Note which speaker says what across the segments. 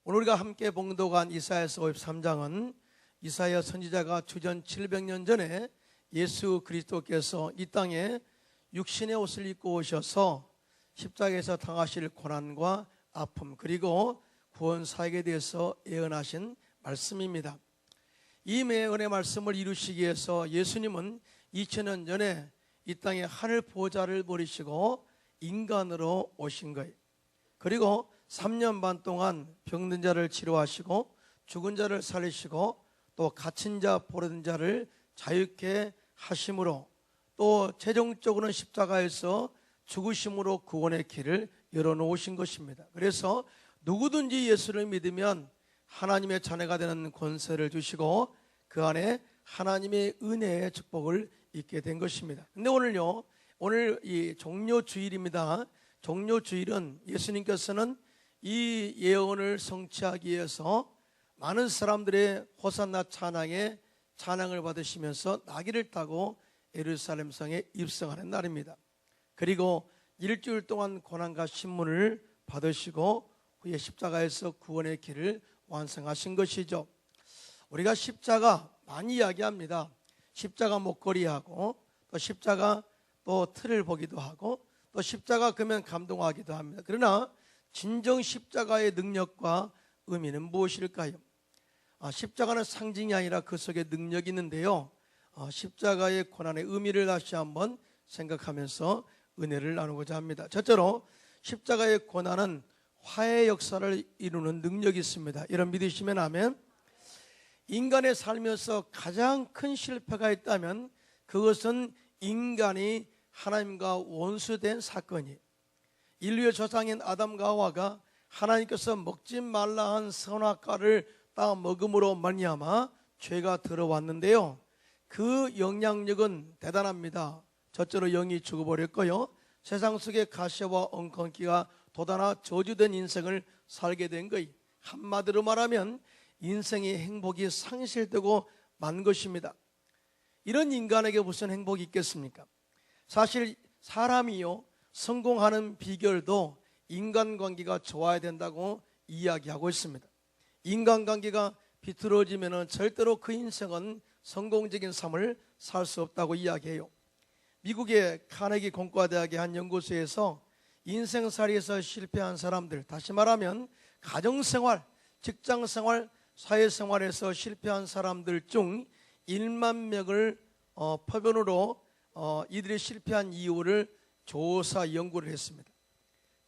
Speaker 1: 오늘 우리가 함께 봉독한 이사야서 53장은 이사야 선지자가 주전 700년 전에 예수 그리스도께서 이 땅에 육신의 옷을 입고 오셔서 십자가에서 당하실 고난과 아픔 그리고 구원 사역에 대해서 예언하신 말씀입니다. 이 매언의 말씀을 이루시기 위해서 예수님은 2000년 전에 이 땅에 하늘 보좌를 버리시고 인간으로 오신 거예요. 그리고 3년 반 동안 병든 자를 치료하시고 죽은 자를 살리시고 또 갇힌 자 포로된 자를 자유케 하심으로 또 최종적으로는 십자가에서 죽으심으로 구원의 길을 열어놓으신 것입니다. 그래서 누구든지 예수를 믿으면 하나님의 자녀가 되는 권세를 주시고 그 안에 하나님의 은혜의 축복을 잊게 된 것입니다. 근데 오늘요, 오늘 이 종료주일입니다. 종료주일은 예수님께서는 이 예언을 성취하기 위해서 많은 사람들의 호산나 찬양에 찬양을 받으시면서 나귀를 타고 예루살렘 성에 입성하는 날입니다. 그리고 일주일 동안 고난과 신문을 받으시고 후에 십자가에서 구원의 길을 완성하신 것이죠. 우리가 십자가 많이 이야기합니다. 십자가 목걸이하고 또 십자가 또 틀을 보기도 하고 또 십자가 그면 감동하기도 합니다. 그러나 진정 십자가의 능력과 의미는 무엇일까요? 십자가는 상징이 아니라 그 속에 능력이 있는데요, 십자가의 고난의 의미를 다시 한번 생각하면서 은혜를 나누고자 합니다. 첫째로 십자가의 고난은 화해 역사를 이루는 능력이 있습니다. 이런 믿으시면 아멘. 인간의 살면서 가장 큰 실패가 있다면 그것은 인간이 하나님과 원수된 사건이에요. 인류의 조상인 아담과 하와가 하나님께서 먹지 말라 한 선악과를 따 먹음으로 말미암아 죄가 들어왔는데요, 그 영향력은 대단합니다. 첫째로 영이 죽어버렸고요, 세상 속의 가시와 엉겅퀴가 도다나 저주된 인생을 살게 된 거예요. 한마디로 말하면 인생의 행복이 상실되고 만 것입니다. 이런 인간에게 무슨 행복이 있겠습니까? 사실 사람이요, 성공하는 비결도 인간관계가 좋아야 된다고 이야기하고 있습니다. 인간관계가 비틀어지면 절대로 그 인생은 성공적인 삶을 살 수 없다고 이야기해요. 미국의 카네기 공과대학의 한 연구소에서 인생살이에서 실패한 사람들, 다시 말하면 가정생활, 직장생활, 사회생활에서 실패한 사람들 중 1만 명을 표본으로 이들이 실패한 이유를 조사 연구를 했습니다.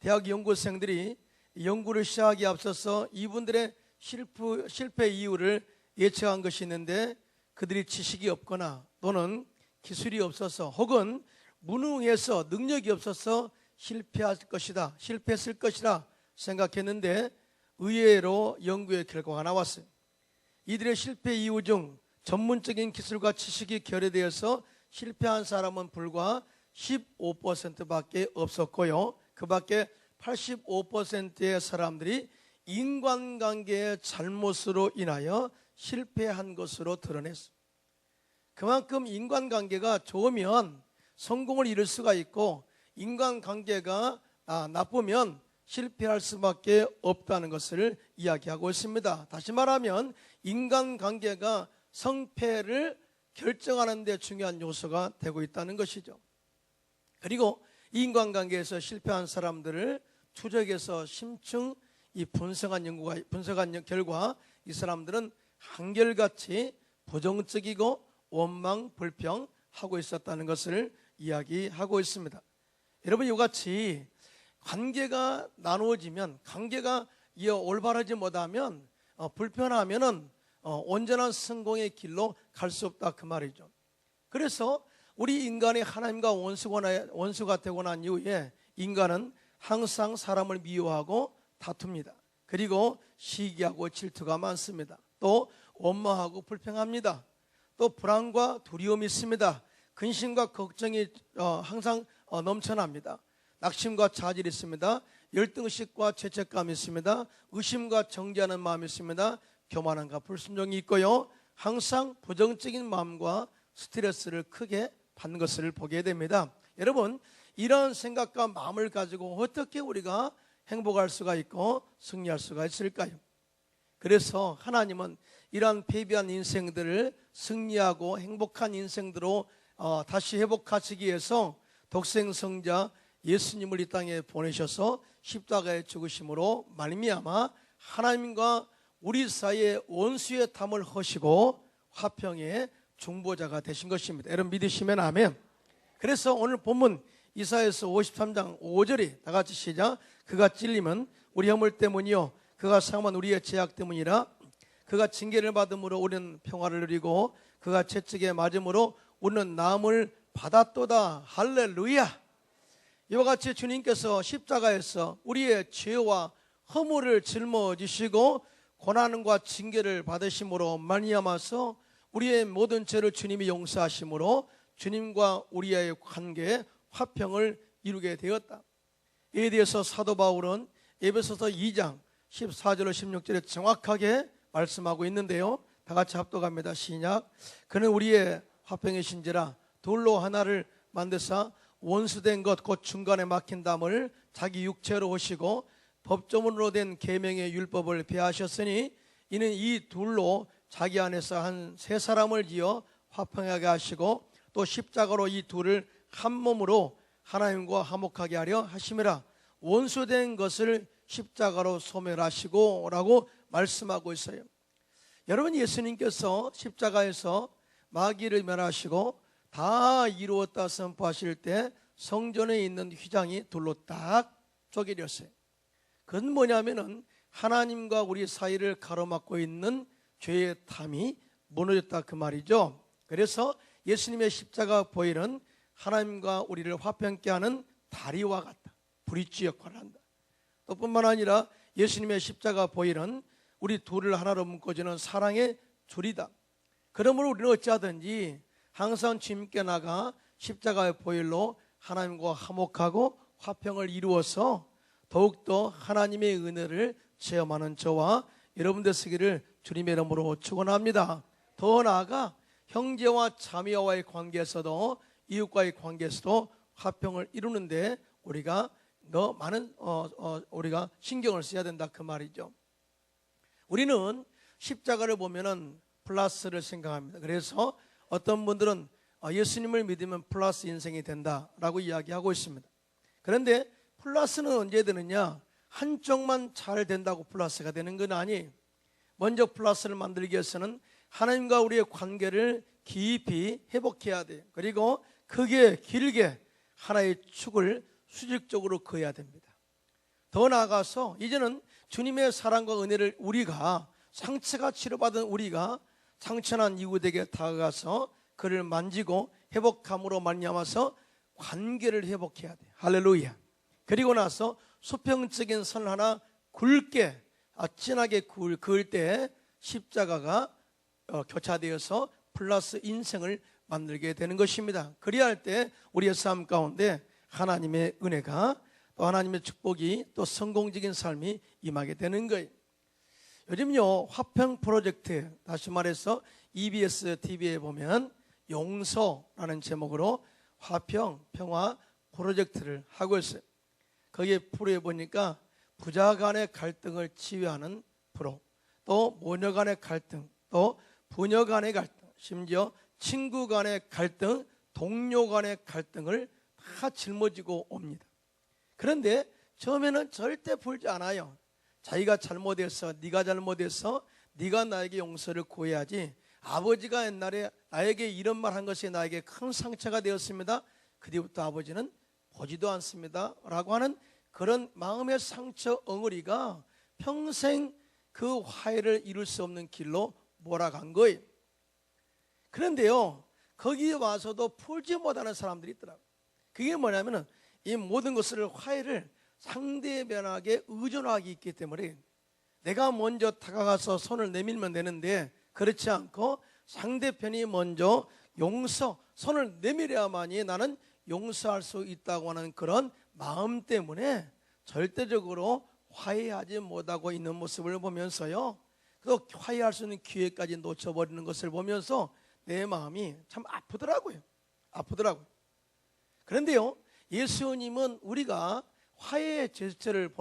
Speaker 1: 대학 연구생들이 연구를 시작하기에 앞서서 이분들의 실패 이유를 예측한 것이 있는데, 그들이 지식이 없거나 또는 기술이 없어서 혹은 무능해서 능력이 없어서 실패했을 것이다 생각했는데, 의외로 연구의 결과가 나왔어요. 이들의 실패 이유 중 전문적인 기술과 지식이 결여되어서 실패한 사람은 불과 15%밖에 없었고요, 그 밖에 85%의 사람들이 인간관계의 잘못으로 인하여 실패한 것으로 드러냈습니다. 그만큼 인간관계가 좋으면 성공을 이룰 수가 있고, 인간관계가 나쁘면 실패할 수밖에 없다는 것을 이야기하고 있습니다. 다시 말하면 인간관계가 성패를 결정하는 데 중요한 요소가 되고 있다는 것이죠. 그리고 이 인간관계에서 실패한 사람들을 추적해서 심층 분석한 결과 이 사람들은 한결같이 부정적이고 원망, 불평하고 있었다는 것을 이야기하고 있습니다. 여러분, 이같이 관계가 나누어지면, 관계가 올바르지 못하면, 불편하면은 온전한 성공의 길로 갈 수 없다, 그 말이죠. 그래서 우리 인간이 하나님과 원수가 되고 난 이후에 인간은 항상 사람을 미워하고 다툽니다. 그리고 시기하고 질투가 많습니다. 또 원망하고 불평합니다. 또 불안과 두려움이 있습니다. 근심과 걱정이 항상 넘쳐납니다. 낙심과 자질이 있습니다. 열등식과 죄책감이 있습니다. 의심과 정죄하는 마음이 있습니다. 교만함과 불순종이 있고요, 항상 부정적인 마음과 스트레스를 크게 받는 것을 보게 됩니다. 여러분, 이런 생각과 마음을 가지고 어떻게 우리가 행복할 수가 있고 승리할 수가 있을까요? 그래서 하나님은 이러한 패배한 인생들을 승리하고 행복한 인생들로 다시 회복하시기 위해서 독생성자 예수님을 이 땅에 보내셔서 십자가에 죽으심으로 말미암아 하나님과 우리 사이에 원수의 담을 허시고 화평의 중보자가 되신 것입니다. 여러분 믿으시면 아멘. 그래서 오늘 본문 이사야서 53장 5절이 다 같이 시작. 그가 찔림은 우리 허물 때문이요 그가 상함은 우리의 죄악 때문이라. 그가 징계를 받음으로 우리는 평화를 누리고 그가 채찍에 맞음으로 우리는 나음을 받았도다. 할렐루야. 이와 같이 주님께서 십자가에서 우리의 죄와 허물을 짊어지시고 고난과 징계를 받으심으로 말미암아서 우리의 모든 죄를 주님이 용서하심으로 주님과 우리의 관계에 화평을 이루게 되었다. 이에 대해서 사도 바울은 에베소서 2장 14절로 16절에 정확하게 말씀하고 있는데요. 다 같이 합독합니다. 시작. 그는 우리의 화평이신지라 돌로 하나를 만드사 원수된 것 곧 중간에 막힌 담을 자기 육체로 오시고 법조문으로 된 계명의 율법을 폐하셨으니 이는 이 둘로 자기 안에서 한 세 사람을 지어 화평하게 하시고 또 십자가로 이 둘을 한 몸으로 하나님과 화목하게 하려 하심이라. 원수된 것을 십자가로 소멸하시고 라고 말씀하고 있어요. 여러분 예수님께서 십자가에서 마귀를 멸하시고 다 이루었다 선포하실 때 성전에 있는 휘장이 돌로 딱 쪼개렸어요. 그건 뭐냐면은 하나님과 우리 사이를 가로막고 있는 죄의 담이 무너졌다 그 말이죠. 그래서 예수님의 십자가 보혈은 하나님과 우리를 화평케 하는 다리와 같다. 브릿지 역할을 한다. 또 뿐만 아니라 예수님의 십자가 보혈은 우리 둘을 하나로 묶어주는 사랑의 줄이다. 그러므로 우리는 어찌하든지 항상 주님께 나가 십자가의 보혈로 하나님과 화목하고 화평을 이루어서 더욱더 하나님의 은혜를 체험하는 저와 여러분 되시기를 주님의 이름으로 축원합니다. 더 나아가 형제와 자매와의 관계에서도 이웃과의 관계에서도 화평을 이루는데 우리가 더 많은 우리가 신경을 써야 된다 그 말이죠. 우리는 십자가를 보면은 플러스를 생각합니다. 그래서 어떤 분들은 예수님을 믿으면 플러스 인생이 된다라고 이야기하고 있습니다. 그런데 플러스는 언제 되느냐? 한쪽만 잘 된다고 플러스가 되는 건 아니에요. 먼저 플러스를 만들기 위해서는 하나님과 우리의 관계를 깊이 회복해야 돼요. 그리고 크게 길게 하나의 축을 수직적으로 그어야 됩니다. 더 나아가서 이제는 주님의 사랑과 은혜를 우리가 상처가 치료받은 우리가 상처난 이웃에게 다가가서 그를 만지고 회복함으로 말미암아서 관계를 회복해야 돼요. 할렐루야. 그리고 나서 수평적인 선 하나 굵게 진하게 그을 때 십자가가 교차되어서 플러스 인생을 만들게 되는 것입니다. 그리야 할 때 우리의 삶 가운데 하나님의 은혜가 또 하나님의 축복이 또 성공적인 삶이 임하게 되는 거예요. 요즘요 화평 프로젝트, 다시 말해서 EBS TV에 보면 용서라는 제목으로 화평 평화 프로젝트를 하고 있어요. 거기에 프로에 보니까 부자 간의 갈등을 치유하는 프로, 또 모녀 간의 갈등, 또 부녀 간의 갈등, 심지어 친구 간의 갈등, 동료 간의 갈등을 다 짊어지고 옵니다. 그런데 처음에는 절대 풀지 않아요. 자기가 잘못해서, 네가 잘못해서 네가 나에게 용서를 구해야지, 아버지가 옛날에 나에게 이런 말 한 것이 나에게 큰 상처가 되었습니다. 그 뒤부터 아버지는 보지도 않습니다 라고 하는 그런 마음의 상처 엉어리가 평생 그 화해를 이룰 수 없는 길로 몰아간 거예요. 그런데요 거기에 와서도 풀지 못하는 사람들이 있더라고요. 그게 뭐냐면은 이 모든 것을 화해를 상대방에게 의존하기 있기 때문에 내가 먼저 다가가서 손을 내밀면 되는데 그렇지 않고 상대편이 먼저 손을 내밀어야만이 나는 용서할 수 있다고 하는 그런 마음 때문에 절대적으로 화해하지 못하고 있는 모습을 보면서요, 또 화해할 수 있는 기회까지 놓쳐버리는 것을 보면서 내 마음이 참 아프더라고요. 그런데요 예수님은 우리가 화해의 제스처를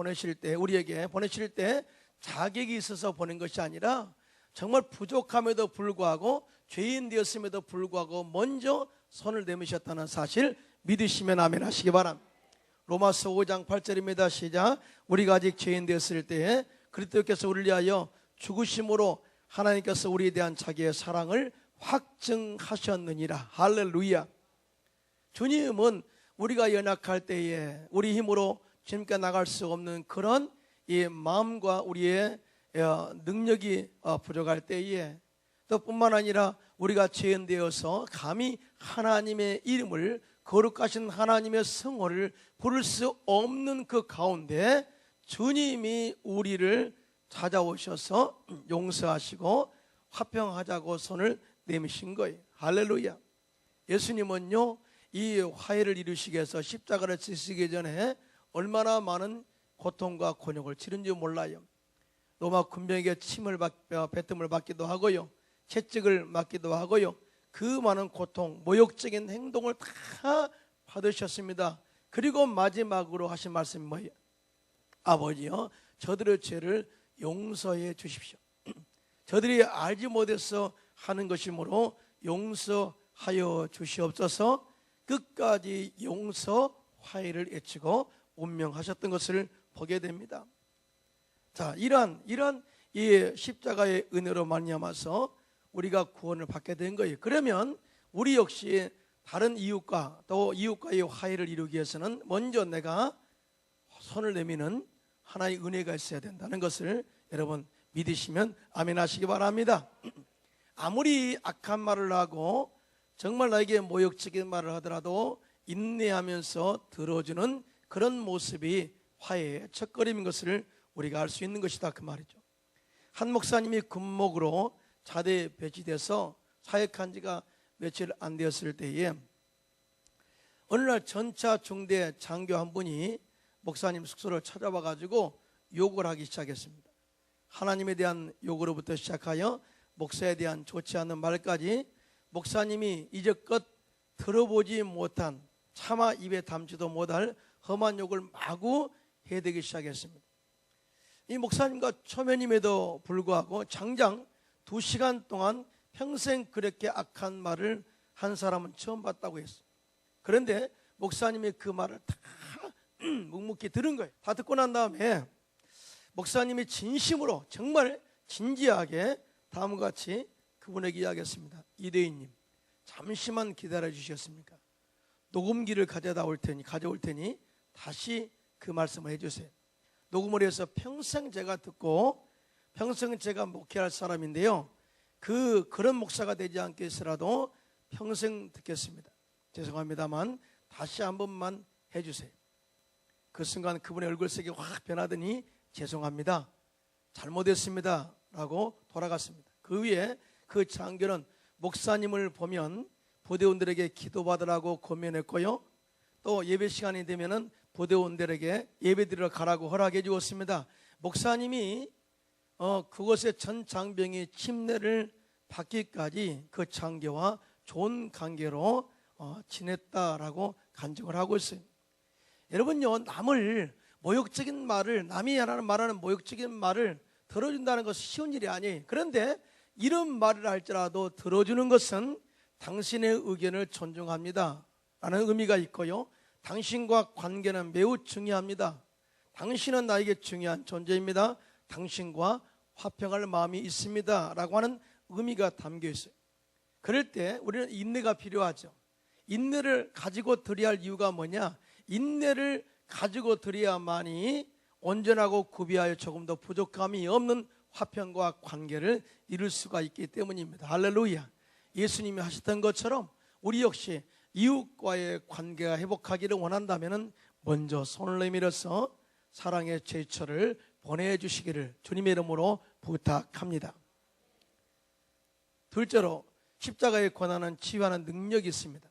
Speaker 1: 우리에게 보내실 때 자격이 있어서 보낸 것이 아니라 정말 부족함에도 불구하고 죄인 되었음에도 불구하고 먼저 손을 내미셨다는 사실 믿으시면 아멘 하시기 바랍니다. 로마서 5장 8절입니다. 시작. 우리가 아직 죄인 되었을 때에 그리스도께서 우리를 위하여 죽으심으로 하나님께서 우리에 대한 자기의 사랑을 확증하셨느니라. 할렐루야. 주님은 우리가 연약할 때에 우리 힘으로 주님께 나갈 수 없는 그런 이 마음과 우리의 능력이 부족할 때에 또 뿐만 아니라 우리가 죄인 되어서 감히 하나님의 이름을 거룩하신 하나님의 성호를 부를 수 없는 그 가운데 주님이 우리를 찾아오셔서 용서하시고 화평하자고 손을 내미신 거예요. 할렐루야. 예수님은요 이 화해를 이루시기 위해서 십자가를 지시기 전에 얼마나 많은 고통과 곤욕을 치른지 몰라요. 로마 군병에게 침을 뱉음을 받기도 하고요, 채찍을 맞기도 하고요, 그 많은 고통, 모욕적인 행동을 다 받으셨습니다. 그리고 마지막으로 하신 말씀이 뭐예요? 아버지요, 저들의 죄를 용서해 주십시오. 저들이 알지 못해서 하는 것이므로 용서하여 주시옵소서. 끝까지 용서 화해를 외치고 운명하셨던 것을 보게 됩니다. 자, 이러한 이 십자가의 은혜로 말미암아서 우리가 구원을 받게 된 거예요. 그러면 우리 역시 다른 이웃과 또 이웃과의 화해를 이루기 위해서는 먼저 내가 손을 내미는 하나의 은혜가 있어야 된다는 것을 여러분 믿으시면 아멘 하시기 바랍니다. 아무리 악한 말을 하고 정말 나에게 모욕적인 말을 하더라도 인내하면서 들어주는 그런 모습이 화해의 첫걸음인 것을 우리가 알 수 있는 것이다, 그 말이죠. 한 목사님이 군목으로 자대에 배치돼서 사역한 지가 며칠 안 되었을 때에 어느 날 전차 중대 장교 한 분이 목사님 숙소를 찾아와 가지고 욕을 하기 시작했습니다. 하나님에 대한 욕으로부터 시작하여 목사에 대한 좋지 않은 말까지 목사님이 이제껏 들어보지 못한, 차마 입에 담지도 못할 험한 욕을 마구 해대기 시작했습니다. 이 목사님과 초면임에도 불구하고 장장 2시간 동안 평생 그렇게 악한 말을 한 사람은 처음 봤다고 했어요. 그런데 목사님이 그 말을 다 묵묵히 들은 거예요. 다 듣고 난 다음에 목사님이 진심으로 정말 진지하게 다음과 같이 그분에게 이야기했습니다. 이대희님, 잠시만 기다려 주시겠습니까? 녹음기를 가져올 테니 다시 그 말씀을 해주세요. 녹음을 해서 평생 제가 듣고 평생 제가 목회할 사람인데요, 그런 목사가 되지 않겠으라도 평생 듣겠습니다. 죄송합니다만 다시 한 번만 해주세요. 그 순간 그분의 얼굴색이 확 변하더니 죄송합니다, 잘못했습니다 라고 돌아갔습니다. 그 위에 그 장교는 목사님을 보면 부대원들에게 기도받으라고 권면했고요, 또 예배 시간이 되면은 부대원들에게 예배드리러 가라고 허락해 주었습니다. 목사님이 그곳의 전 장병이 침례를 받기까지 그 장교와 좋은 관계로 지냈다라고 간증을 하고 있어요. 여러분요, 남을 모욕적인 말을, 남이 말하는 모욕적인 말을 들어준다는 것은 쉬운 일이 아니에요. 그런데 이런 말을 할지라도 들어주는 것은 당신의 의견을 존중합니다 라는 의미가 있고요, 당신과 관계는 매우 중요합니다, 당신은 나에게 중요한 존재입니다, 당신과 화평할 마음이 있습니다 라고 하는 의미가 담겨 있어요. 그럴 때 우리는 인내가 필요하죠. 인내를 가지고 드려야 할 이유가 뭐냐? 인내를 가지고 드려야만이 온전하고 구비하여 조금 더 부족함이 없는 화평과 관계를 이룰 수가 있기 때문입니다. 할렐루야. 예수님이 하셨던 것처럼 우리 역시 이웃과의 관계가 회복하기를 원한다면 먼저 손을 내밀어서 사랑의 제철을 보내주시기를 주님의 이름으로 부탁합니다. 둘째로 십자가의 권한은 치유하는 능력이 있습니다.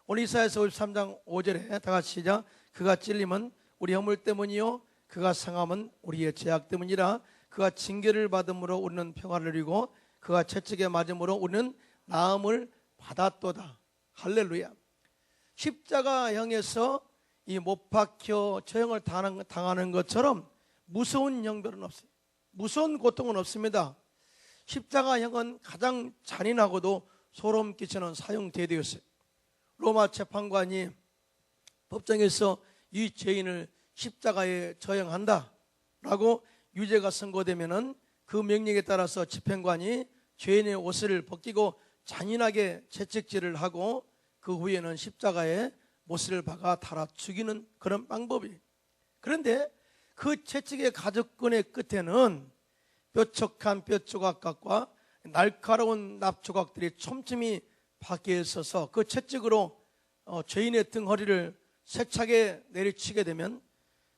Speaker 1: 오늘 이사야서 53장 5절에 다 같이 시작. 그가 찔림은 우리 허물 때문이요 그가 상함은 우리의 죄악 때문이라. 그가 징계를 받음으로 우리는 평화를 누리고 그가 채찍에 맞음으로 우리는 나음을 받았도다. 할렐루야. 십자가형에서 이 못 박혀 처형을 당하는 것처럼 무서운 형벌은 없어요. 무서운 고통은 없습니다. 십자가형은 가장 잔인하고도 소름 끼치는 사형 제도였어요. 로마 재판관이 법정에서 이 죄인을 십자가에 처형한다 라고 유죄가 선고되면은 그 명령에 따라서 집행관이 죄인의 옷을 벗기고 잔인하게 채찍질을 하고 그 후에는 십자가에 못을 박아 달아 죽이는 그런 방법이에요. 그런데 그 채찍의 가죽끈의 끝에는 뾰족한 뼈조각과 날카로운 납조각들이 촘촘히 박혀 있어서 그 채찍으로 죄인의 등 허리를 세차게 내리치게 되면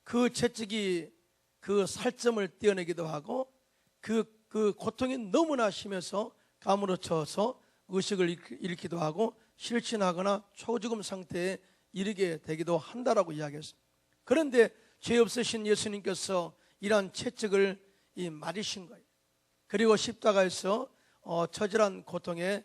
Speaker 1: 그 채찍이 그 살점을 떼어내기도 하고 그 고통이 너무나 심해서 가무러쳐서 의식을 잃기도 하고 실신하거나 초죽음 상태에 이르게 되기도 한다라고 이야기했습니다. 그런데 죄 없으신 예수님께서 이러한 채찍을 맞으신 거예요. 그리고 십자가에서 처절한 고통의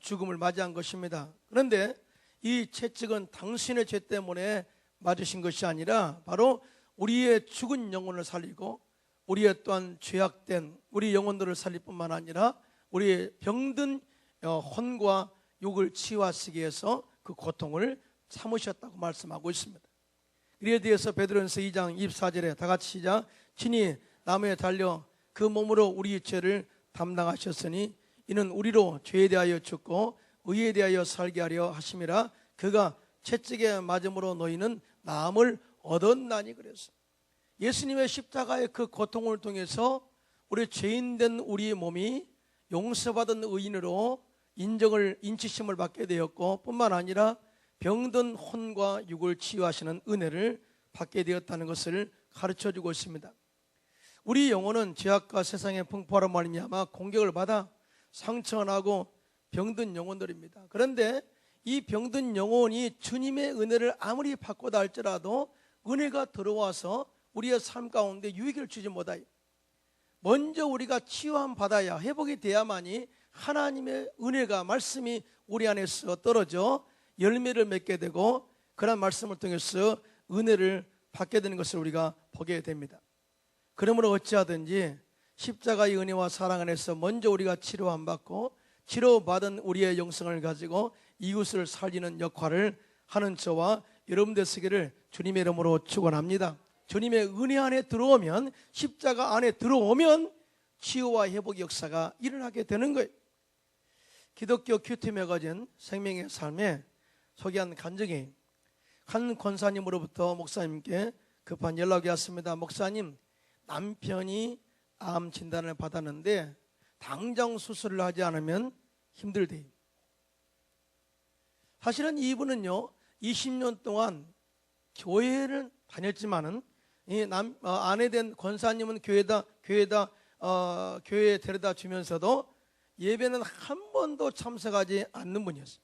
Speaker 1: 죽음을 맞이한 것입니다. 그런데 이 채찍은 당신의 죄 때문에 맞으신 것이 아니라 바로 우리의 죽은 영혼을 살리고 우리의 또한 죄악된 우리 영혼들을 살릴 뿐만 아니라 우리의 병든 혼과 육을 치유하시기 위해서 그 고통을 참으셨다고 말씀하고 있습니다. 이에 대해서 베드로전서 2장 24절에 다 같이 시작. 친히 나무에 달려 그 몸으로 우리 죄를 담당하셨으니 이는 우리로 죄에 대하여 죽고 의에 대하여 살게 하려 하심이라. 그가 채찍에 맞음으로 너희는 나음을 얻었나니. 그래서 예수님의 십자가의 그 고통을 통해서 우리 죄인된 우리의 몸이 용서받은 의인으로 인치심을 받게 되었고 뿐만 아니라 병든 혼과 육을 치유하시는 은혜를 받게 되었다는 것을 가르쳐주고 있습니다. 우리 영혼은 죄악과 세상의 풍파로 말미암아 공격을 받아 상처나고 병든 영혼들입니다. 그런데 이 병든 영혼이 주님의 은혜를 아무리 받고다 할지라도 은혜가 들어와서 우리의 삶 가운데 유익을 주지 못하여 먼저 우리가 치유함 받아야 회복이 돼야만이 하나님의 은혜가 말씀이 우리 안에서 떨어져 열매를 맺게 되고 그런 말씀을 통해서 은혜를 받게 되는 것을 우리가 보게 됩니다. 그러므로 어찌하든지 십자가의 은혜와 사랑 안에서 먼저 우리가 치료함 받고 치료받은 우리의 영성을 가지고 이웃을 살리는 역할을 하는 저와 여러분 되시기를 주님의 이름으로 축원합니다. 주님의 은혜 안에 들어오면 십자가 안에 들어오면 치유와 회복 역사가 일어나게 되는 거예요. 기독교 큐티 매거진 생명의 삶에 소개한 간증이 한 권사님으로부터 목사님께 급한 연락이 왔습니다. 목사님, 남편이 암 진단을 받았는데 당장 수술을 하지 않으면 힘들대요. 사실은 이분은요 20년 동안 교회를 다녔지만은 아내 된 권사님은 교회에 데려다 주면서도 예배는 한 번도 참석하지 않는 분이었어요.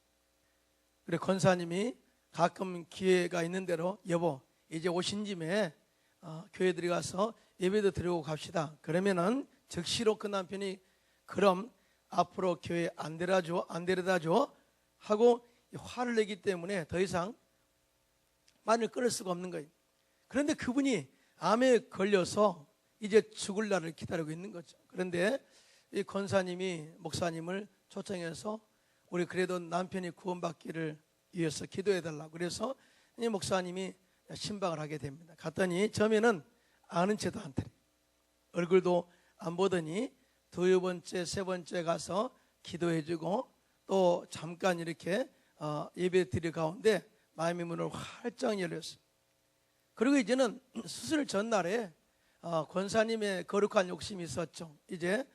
Speaker 1: 그래 권사님이 가끔 기회가 있는 대로 여보 이제 오신 짐에 교회 들어가서 예배도 드리고 갑시다. 그러면은 즉시로 그 남편이 그럼 앞으로 교회 안 데려다 줘 하고 화를 내기 때문에 더 이상 말을 끊을 수가 없는 거예요. 그런데 그분이 암에 걸려서 이제 죽을 날을 기다리고 있는 거죠. 그런데 이 권사님이 목사님을 초청해서 우리 그래도 남편이 구원받기를 위해서 기도해달라고 그래서 이 목사님이 신방을 하게 됩니다. 갔더니 처음에는 아는 체도 않더래. 얼굴도 안 보더니 두 번째, 세 번째 가서 기도해주고 또 잠깐 이렇게 예배 드릴 가운데 마음의 문을 활짝 열렸어요. 그리고 이제는 수술 전날에 권사님의 거룩한 욕심이 있었죠. 이제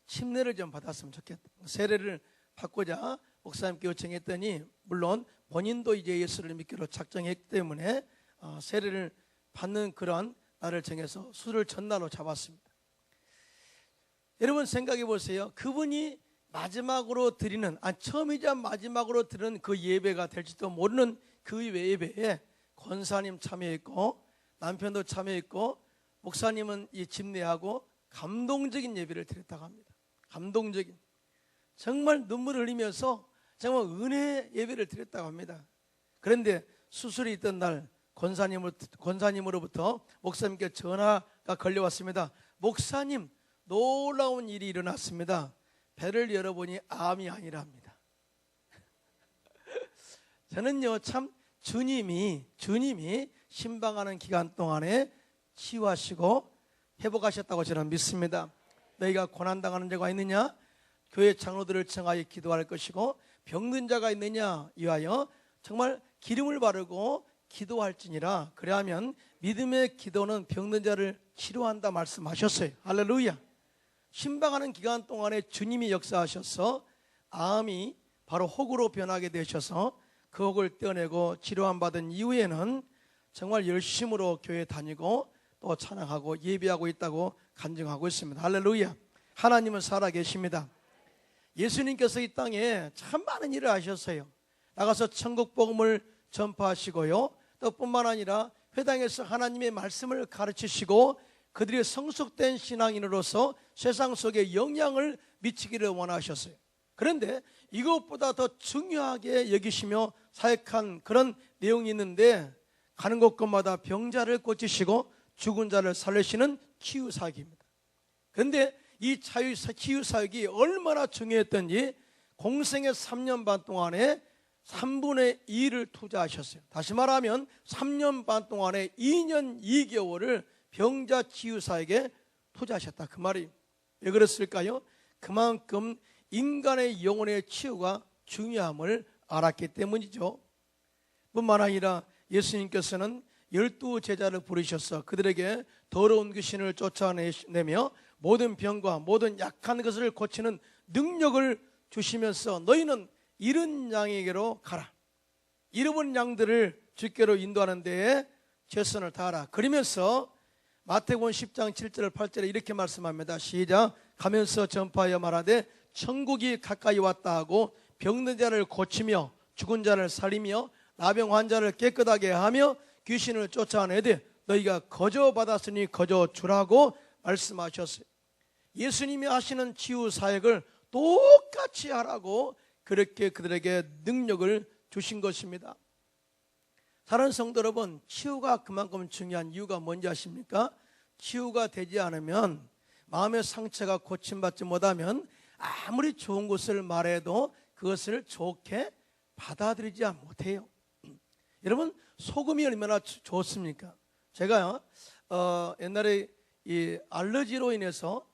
Speaker 1: 침례를 좀 받았으면 좋겠다. 세례를 받고자 목사님께 요청했더니 물론 본인도 이제 예수를 믿기로 작정했기 때문에 세례를 받는 그런 날을 정해서 수술 전날로 잡았습니다. 여러분 생각해 보세요. 그분이 마지막으로 드리는 처음이자 마지막으로 드리는 그 예배가 될지도 모르는 그 예배에 권사님 참여했고 남편도 참여했고 목사님은 이 집례하고 감동적인 예배를 드렸다고 합니다. 감동적인 정말 눈물을 흘리면서 정말 은혜 예배를 드렸다고 합니다. 그런데 수술이 있던 날 권사님으로부터 목사님께 전화가 걸려왔습니다. 목사님, 놀라운 일이 일어났습니다. 배를 열어보니 암이 아니랍니다. 저는요, 참 주님이 신방하는 기간 동안에 치유하시고 회복하셨다고 저는 믿습니다. 너희가 고난당하는 자가 있느냐? 교회 장로들을 청하여 기도할 것이고, 병든 자가 있느냐? 이하여 정말 기름을 바르고 기도할지니라. 그래야면 믿음의 기도는 병든 자를 치료한다 말씀하셨어요. 할렐루야. 신방하는 기간 동안에 주님이 역사하셔서 암이 바로 혹으로 변하게 되셔서 그 혹을 떼어내고 치료함 받은 이후에는 정말 열심으로 교회 다니고 또 찬양하고 예배하고 있다고 간증하고 있습니다. 할렐루야. 하나님은 살아계십니다. 예수님께서 이 땅에 참 많은 일을 하셨어요. 나가서 천국 복음을 전파하시고요, 또 뿐만 아니라 회당에서 하나님의 말씀을 가르치시고 그들이 성숙된 신앙인으로서 세상 속에 영향을 미치기를 원하셨어요. 그런데 이것보다 더 중요하게 여기시며 사역한 그런 내용이 있는데, 가는 곳곳마다 병자를 고치시고 죽은 자를 살리시는 치유사역입니다. 그런데 이 치유사역이 얼마나 중요했던지 공생의 3년 반 동안에 3분의 2를 투자하셨어요. 다시 말하면 3년 반 동안에 2년 2개월을 병자 치유사역에 투자하셨다, 그 말이. 왜 그랬을까요? 그만큼 인간의 영혼의 치유가 중요함을 알았기 때문이죠. 뿐만 아니라 예수님께서는 12제자를 부르셔서 그들에게 더러운 귀신을 쫓아내며 모든 병과 모든 약한 것을 고치는 능력을 주시면서 너희는 잃은 양에게로 가라. 잃어버린 양들을 주께로 인도하는 데에 최선을 다하라. 그러면서 마태복음 10장 7절 8절에 이렇게 말씀합니다. 시작. 가면서 전파하여 말하되 천국이 가까이 왔다 하고 병든 자를 고치며 죽은 자를 살리며 나병 환자를 깨끗하게 하며 귀신을 쫓아내되 너희가 거저 받았으니 거저 주라고 말씀하셨어요. 예수님이 하시는 치유 사역을 똑같이 하라고 그렇게 그들에게 능력을 주신 것입니다. 사랑하는 성도 여러분, 치유가 그만큼 중요한 이유가 뭔지 아십니까? 치유가 되지 않으면, 마음의 상처가 고침받지 못하면 아무리 좋은 것을 말해도 그것을 좋게 받아들이지 못해요. 여러분, 소금이 얼마나 좋습니까? 제가 옛날에 이 알러지로 인해서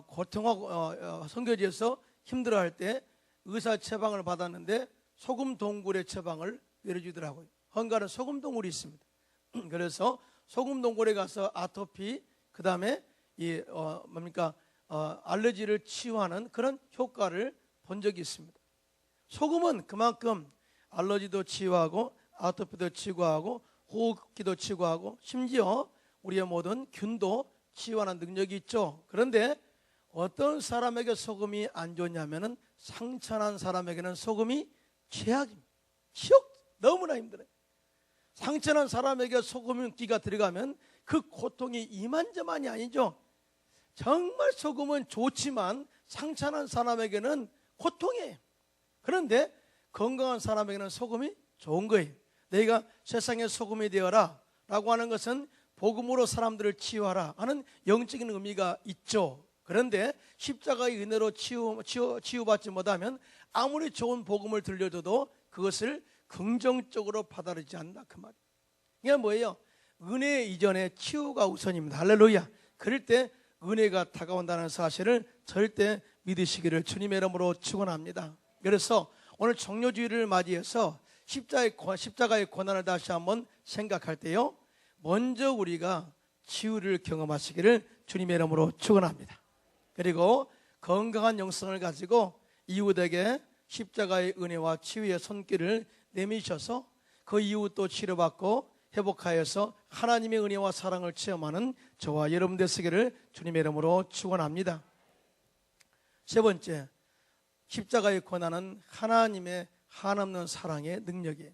Speaker 1: 고통하고 선교지에서 힘들어할 때 의사 처방을 받았는데 소금 동굴의 처방을 내려주더라고요. 헌가는 소금 동굴이 있습니다. 그래서 소금 동굴에 가서 아토피, 그 다음에 알러지를 치유하는 그런 효과를 본 적이 있습니다. 소금은 그만큼 알러지도 치유하고 아토피도 치유하고 호흡기도 치유하고 심지어 우리의 모든 균도 치유하는 능력이 있죠. 그런데 어떤 사람에게 소금이 안 좋냐면은 상처난 사람에게는 소금이 최악입니다. 너무나 힘들어요. 상처난 사람에게 소금기가 들어가면 그 고통이 이만저만이 아니죠. 정말 소금은 좋지만 상처난 사람에게는 고통이에요. 그런데 건강한 사람에게는 소금이 좋은 거예요. 너희가 세상의 소금이 되어라 라고 하는 것은 복음으로 사람들을 치유하라 하는 영적인 의미가 있죠. 그런데 십자가의 은혜로 치유받지 못하면 아무리 좋은 복음을 들려줘도 그것을 긍정적으로 받아들이지 않는다, 그 말이에요. 이게 뭐예요? 은혜 이전에 치유가 우선입니다. 할렐루야. 그럴 때 은혜가 다가온다는 사실을 절대 믿으시기를 주님의 이름으로 축원합니다. 그래서 오늘 정료주의를 맞이해서 십자가의 고난을 다시 한번 생각할 때요, 먼저 우리가 치유를 경험하시기를 주님의 이름으로 축원합니다. 그리고 건강한 영성을 가지고 이웃에게 십자가의 은혜와 치유의 손길을 내미셔서 그 이웃도 치료받고 회복하여서 하나님의 은혜와 사랑을 체험하는 저와 여러분 되시기를 주님의 이름으로 축원합니다. 세 번째, 십자가의 고난은 하나님의 한없는 사랑의 능력이에요.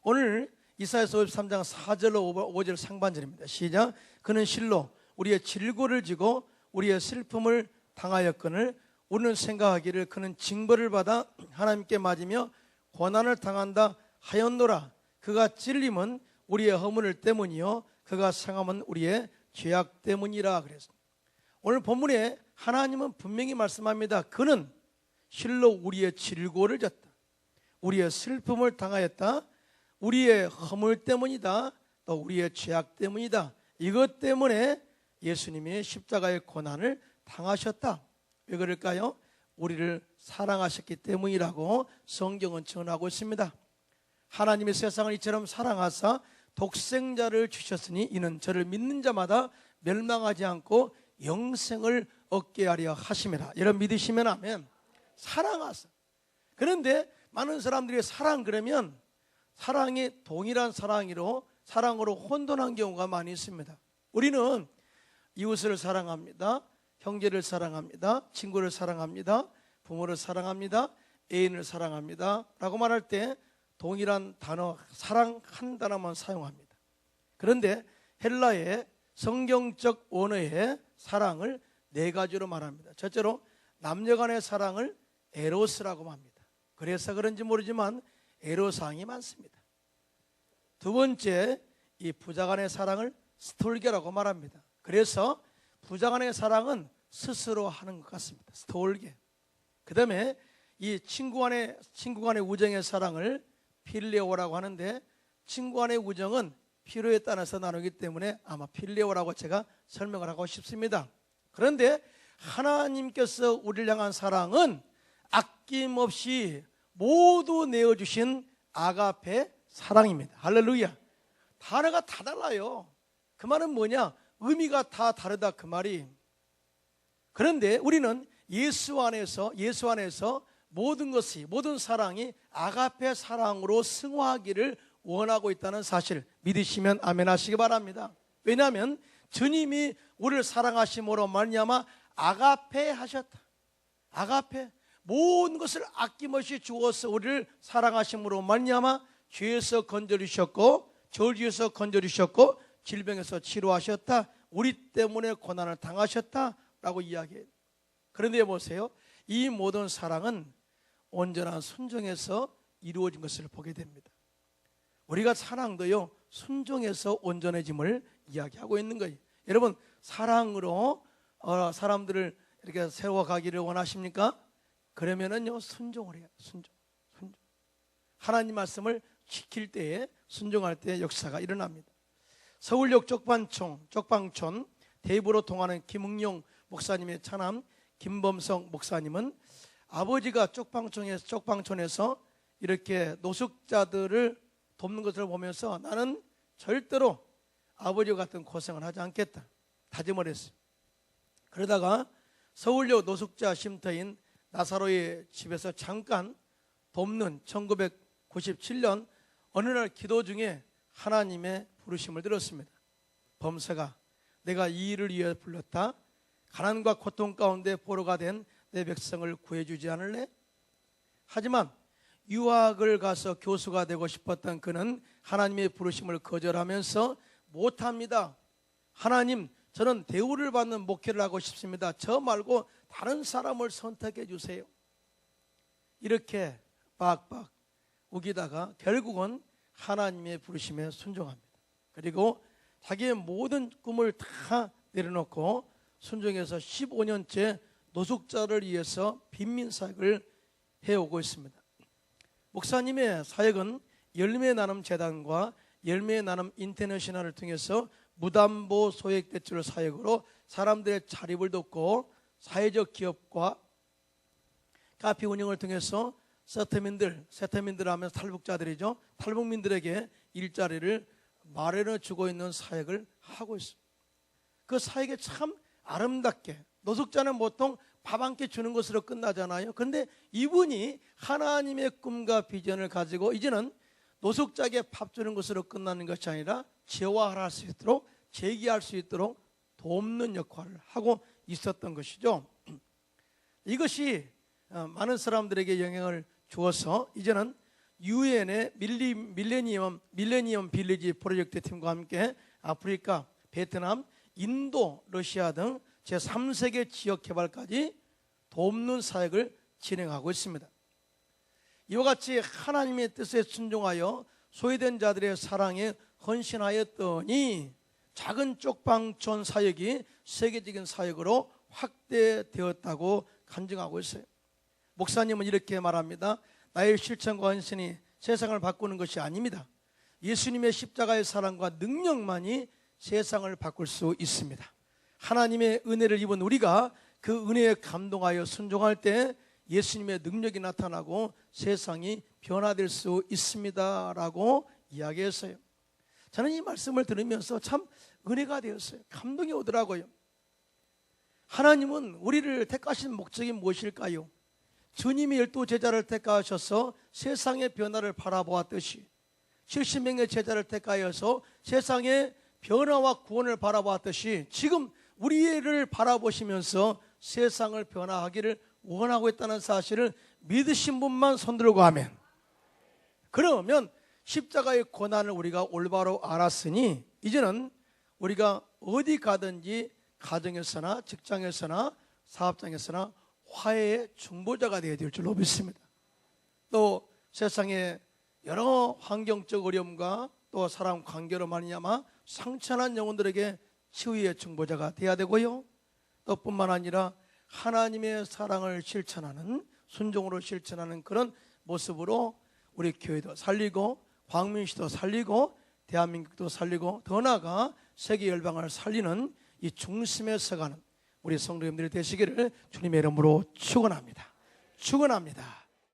Speaker 1: 오늘 이사야서 53장 4절로 5절 상반절입니다. 시작. 그는 실로 우리의 질고를 지고 우리의 슬픔을 당하였거늘 우리는 생각하기를 그는 징벌을 받아 하나님께 맞으며 고난을 당한다 하였노라. 그가 찔림은 우리의 허물 때문이요 그가 상함은 우리의 죄악 때문이라 그랬습니다. 오늘 본문에 하나님은 분명히 말씀합니다. 그는 실로 우리의 질고를 졌다. 우리의 슬픔을 당하였다. 우리의 허물 때문이다. 또 우리의 죄악 때문이다. 이것 때문에 예수님이 십자가의 고난을 당하셨다. 왜 그럴까요? 우리를 사랑하셨기 때문이라고 성경은 전하고 있습니다. 하나님의 세상을 이처럼 사랑하사 독생자를 주셨으니 이는 저를 믿는 자마다 멸망하지 않고 영생을 얻게 하려 하심이라. 여러분 믿으시면 아멘. 사랑하사. 그런데 많은 사람들이 사랑 그러면 사랑이 동일한 사랑으로 혼돈한 경우가 많이 있습니다. 우리는 이웃을 사랑합니다. 형제를 사랑합니다. 친구를 사랑합니다. 부모를 사랑합니다. 애인을 사랑합니다 라고 말할 때 동일한 단어 사랑 한 단어만 사용합니다. 그런데 헬라의 성경적 원어의 사랑을 네 가지로 말합니다. 첫째로 남녀간의 사랑을 에로스라고 합니다. 그래서 그런지 모르지만 에로사항이 많습니다. 두 번째, 이 부자간의 사랑을 스톨게라고 말합니다. 그래서 부자간의 사랑은 스스로 하는 것 같습니다. 스톨게. 그 다음에 이 친구 간의 우정의 사랑을 필레오라고 하는데, 친구 간의 우정은 필요에 따라서 나누기 때문에 아마 필레오라고 제가 설명을 하고 싶습니다. 그런데 하나님께서 우리를 향한 사랑은 아낌없이 모두 내어주신 아가페 사랑입니다. 할렐루야. 단어가 다 달라요. 그 말은 뭐냐? 의미가 다 다르다 그 말이. 그런데 우리는 예수 안에서 모든 사랑이 아가페 사랑으로 승화하기를 원하고 있다는 사실 믿으시면 아멘 하시기 바랍니다. 왜냐하면 주님이 우리를 사랑하심으로 말미암아 아가페 하셨다. 아가페, 모든 것을 아낌없이 주어서 우리를 사랑하심으로 말미암아 죄에서 건져주셨고 저주에서 건져주셨고 질병에서 치료하셨다. 우리 때문에 고난을 당하셨다라고 이야기해요. 그런데 보세요, 이 모든 사랑은 온전한 순종에서 이루어진 것을 보게 됩니다. 우리가 사랑도요 순종에서 온전해짐을 이야기하고 있는 거예요. 여러분 사랑으로 사람들을 이렇게 세워가기를 원하십니까? 그러면은요 순종을 해요. 순종. 하나님 말씀을 지킬 때에 순종할 때 역사가 일어납니다. 서울역 쪽방촌 대부로 통하는 김응용 목사님의 차남 김범성 목사님은 아버지가 쪽방촌에서 이렇게 노숙자들을 돕는 것을 보면서 나는 절대로 아버지 같은 고생을 하지 않겠다 다짐을 했어요. 그러다가 서울역 노숙자 쉼터인 나사로의 집에서 잠깐 돕는 1997년 어느 날 기도 중에 하나님의 부르심을 들었습니다. 범서가 내가 이 일을 위해 불렀다. 가난과 고통 가운데 포로가 된 내 백성을 구해주지 않을래? 하지만 유학을 가서 교수가 되고 싶었던 그는 하나님의 부르심을 거절하면서 못합니다. 하나님, 저는 대우를 받는 목회를 하고 싶습니다. 저 말고 다른 사람을 선택해 주세요. 이렇게 빡빡 우기다가 결국은 하나님의 부르심에 순종합니다. 그리고 자기의 모든 꿈을 다 내려놓고 순종해서 15년째 노숙자를 위해서 빈민사역을 해오고 있습니다. 목사님의 사역은 열매 나눔 재단과 열매 나눔 인터내셔널을 통해서 무담보 소액대출 사역으로 사람들의 자립을 돕고 사회적 기업과 카페 운영을 통해서 세터민들 하면 탈북자들이죠. 탈북민들에게 일자리를 마련해 주고 있는 사역을 하고 있습니다. 그 사역에 참 아름답게, 노숙자는 보통 밥 한 끼 주는 것으로 끝나잖아요. 그런데 이분이 하나님의 꿈과 비전을 가지고 이제는 노숙자에게 밥 주는 것으로 끝나는 것이 아니라 재활할 수 있도록, 재기할 수 있도록 돕는 역할을 하고 있었던 것이죠. 이것이 많은 사람들에게 영향을 주어서 이제는 유엔의 밀레니엄 빌리지 프로젝트 팀과 함께 아프리카, 베트남, 인도, 러시아 등 제3세계 지역 개발까지 돕는 사역을 진행하고 있습니다. 이와 같이 하나님의 뜻에 순종하여 소외된 자들의 사랑에 헌신하였더니 작은 쪽방촌 사역이 세계적인 사역으로 확대되었다고 간증하고 있어요. 목사님은 이렇게 말합니다. 나의 실천과 헌신이 세상을 바꾸는 것이 아닙니다. 예수님의 십자가의 사랑과 능력만이 세상을 바꿀 수 있습니다. 하나님의 은혜를 입은 우리가 그 은혜에 감동하여 순종할 때 예수님의 능력이 나타나고 세상이 변화될 수 있습니다 라고 이야기했어요. 저는 이 말씀을 들으면서 참 은혜가 되었어요. 감동이 오더라고요. 하나님은 우리를 택하신 목적이 무엇일까요? 주님이 12제자를 택하셔서 세상의 변화를 바라보았듯이 70명의 제자를 택하여서 세상의 변화와 구원을 바라보았듯이 지금 우리를 바라보시면서 세상을 변화하기를 원하고 있다는 사실을 믿으신 분만 손들고 하면, 그러면 십자가의 고난을 우리가 올바로 알았으니 이제는 우리가 어디 가든지 가정에서나 직장에서나 사업장에서나 화해의 중보자가 되어야 될 줄로 믿습니다. 또 세상의 여러 환경적 어려움과 또 사람 관계로 말미암아 상처난 영혼들에게 치유의 중보자가 되어야 되고요. 또 뿐만 아니라 하나님의 사랑을 실천하는, 순종으로 실천하는 그런 모습으로 우리 교회도 살리고 광민시도 살리고 대한민국도 살리고 더 나아가 세계 열방을 살리는 이 중심에 서가는 우리 성도님들이 되시기를 주님의 이름으로 축원합니다. 축원합니다.